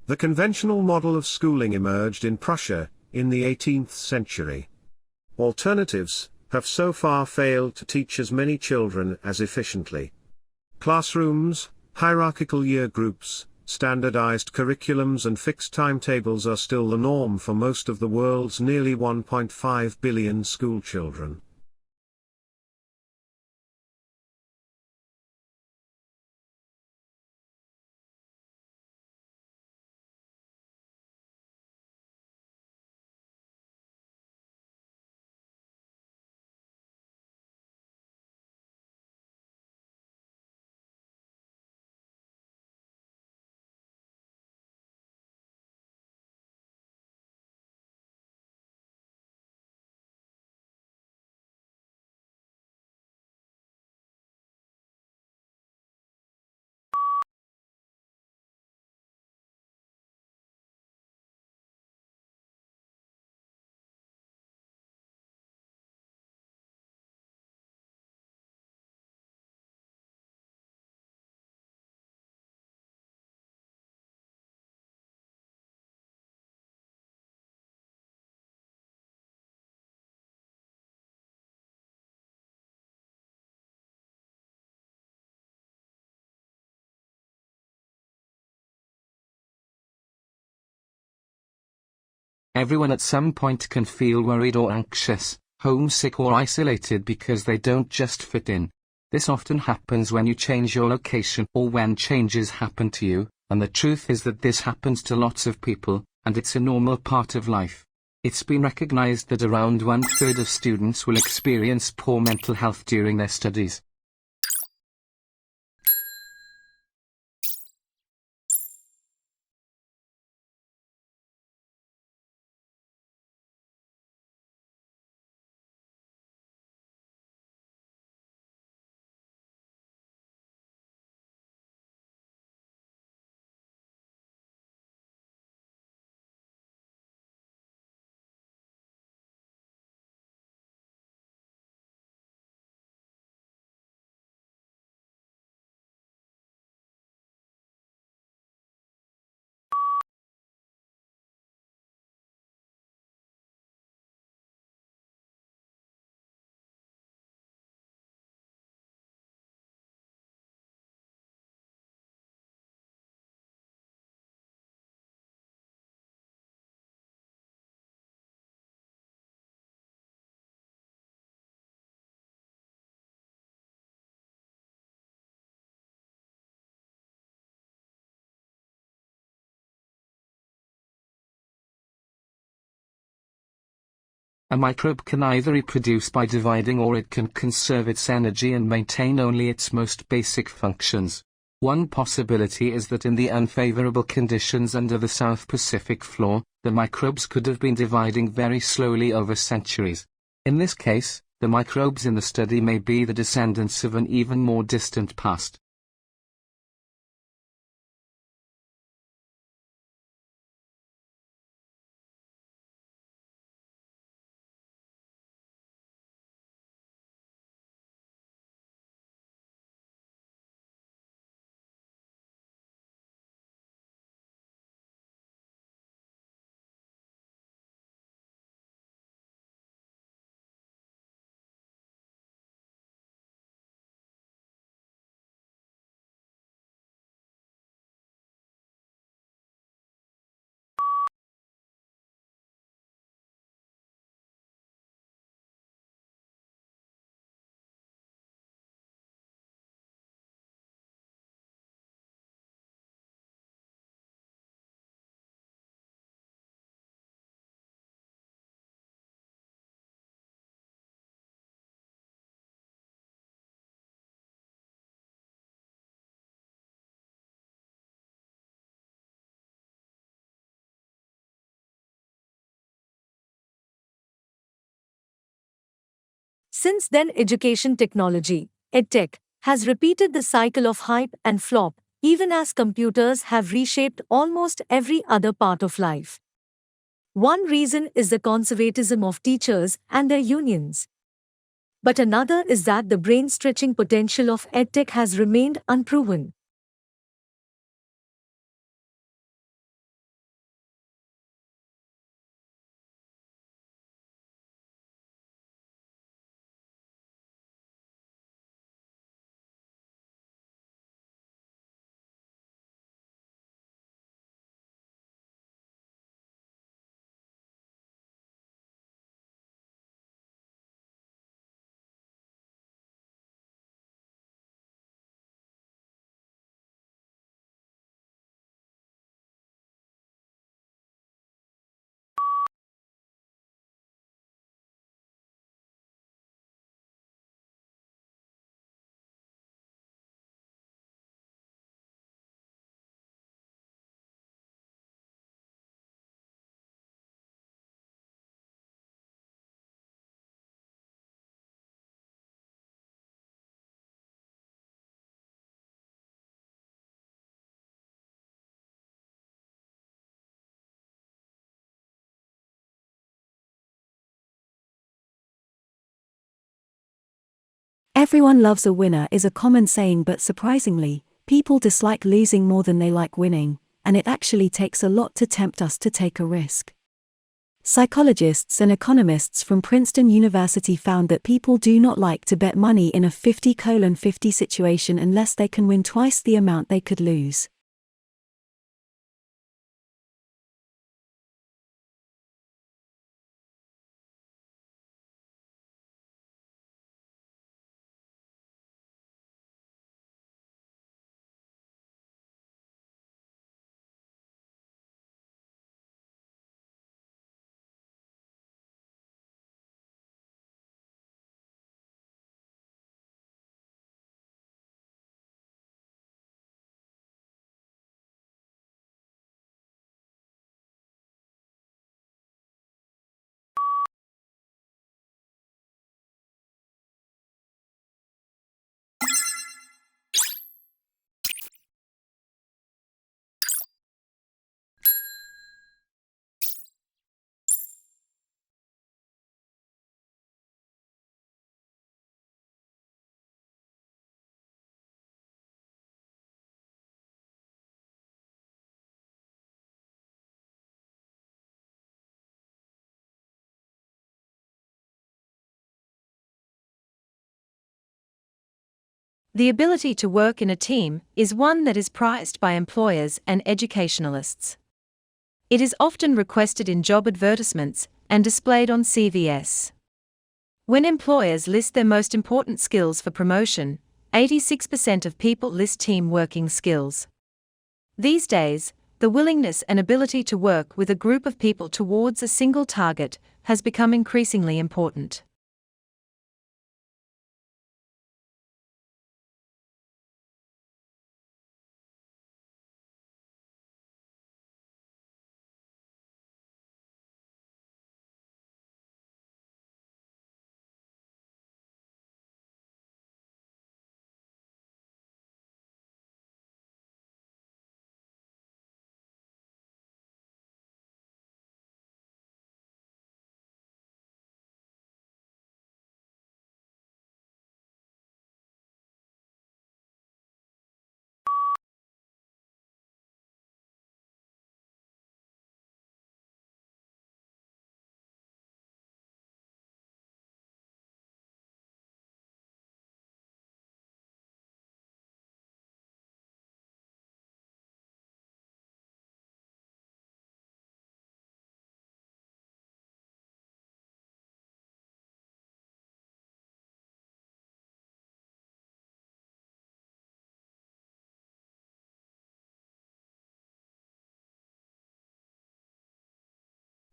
The conventional model of schooling emerged in Prussia, in the 18th century. Alternatives have so far failed to teach as many children as efficiently. Classrooms, hierarchical year groups, standardized curriculums and fixed timetables are still the norm for most of the world's nearly 1.5 billion schoolchildren. Everyone at some point can feel worried or anxious, homesick or isolated because they don't just fit in. This often happens when you change your location or when changes happen to you, and the truth is that this happens to lots of people, and it's a normal part of life. It's been recognized that around 1/3 of students will experience poor mental health during their studies. A microbe can either reproduce by dividing or it can conserve its energy and maintain only its most basic functions. One possibility is that in the unfavorable conditions under the South Pacific floor, the microbes could have been dividing very slowly over centuries. In this case, the microbes in the study may be the descendants of an even more distant past. Since then, education technology, EdTech, has repeated the cycle of hype and flop, even as computers have reshaped almost every other part of life. One reason is the conservatism of teachers and their unions. But another is that the brain-stretching potential of EdTech has remained unproven. Everyone loves a winner is a common saying, but surprisingly, people dislike losing more than they like winning, and it actually takes a lot to tempt us to take a risk. Psychologists and economists from Princeton University found that people do not like to bet money in a 50-50 situation unless they can win twice the amount they could lose. The ability to work in a team is one that is prized by employers and educationalists. It is often requested in job advertisements and displayed on CVS. When employers list their most important skills for promotion, 86% of people list team working skills. These days, the willingness and ability to work with a group of people towards a single target has become increasingly important.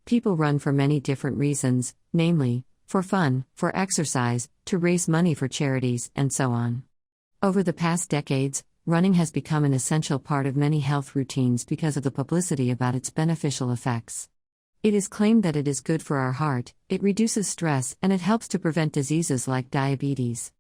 People run for many different reasons, namely, for fun, for exercise, to raise money for charities, and so on. Over the past decades, running has become an essential part of many health routines because of the publicity about its beneficial effects. It is claimed that it is good for our heart, it reduces stress, and it helps to prevent diseases like diabetes.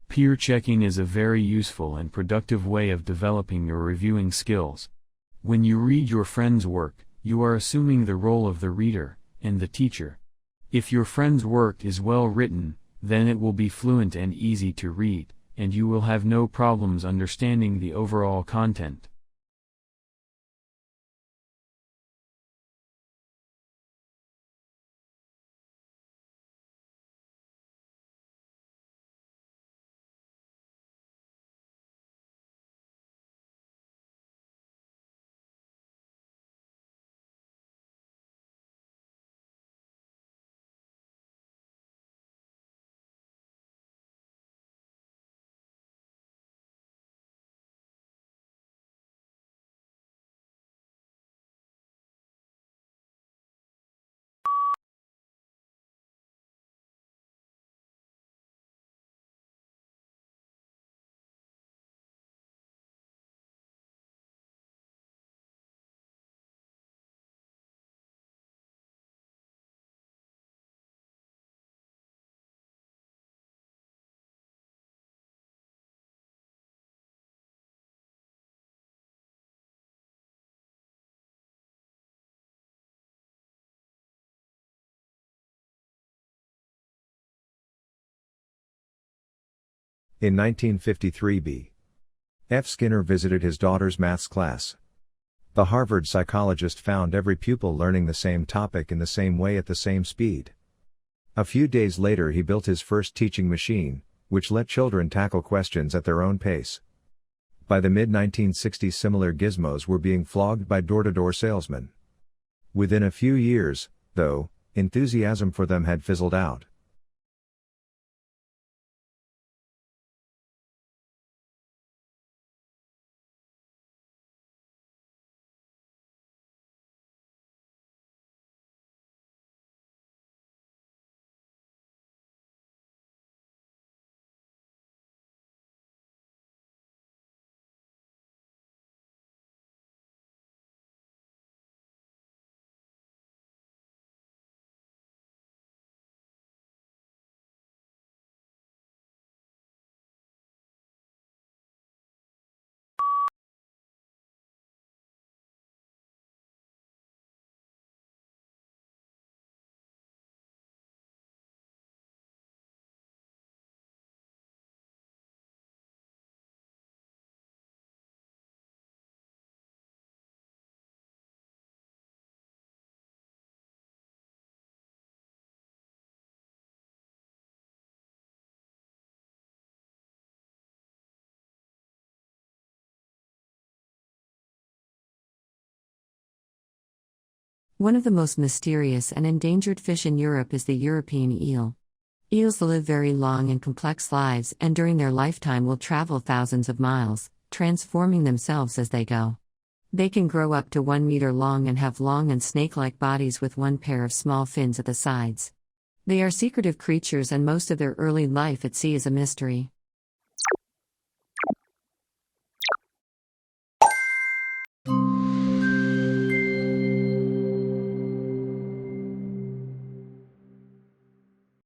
Peer checking is a very useful and productive way of developing your reviewing skills. When you read your friend's work, you are assuming the role of the reader and the teacher. If your friend's work is well written, then it will be fluent and easy to read, and you will have no problems understanding the overall content. In 1953, B. F. Skinner visited his daughter's maths class. The Harvard psychologist found every pupil learning the same topic in the same way at the same speed. A few days later, he built his first teaching machine, which let children tackle questions at their own pace. By the mid-1960s, similar gizmos were being flogged by door-to-door salesmen. Within a few years, though, enthusiasm for them had fizzled out. One of the most mysterious and endangered fish in Europe is the European eel. Eels live very long and complex lives, and during their lifetime will travel thousands of miles, transforming themselves as they go. They can grow up to 1 meter long and have long and snake-like bodies with one pair of small fins at the sides. They are secretive creatures, and most of their early life at sea is a mystery.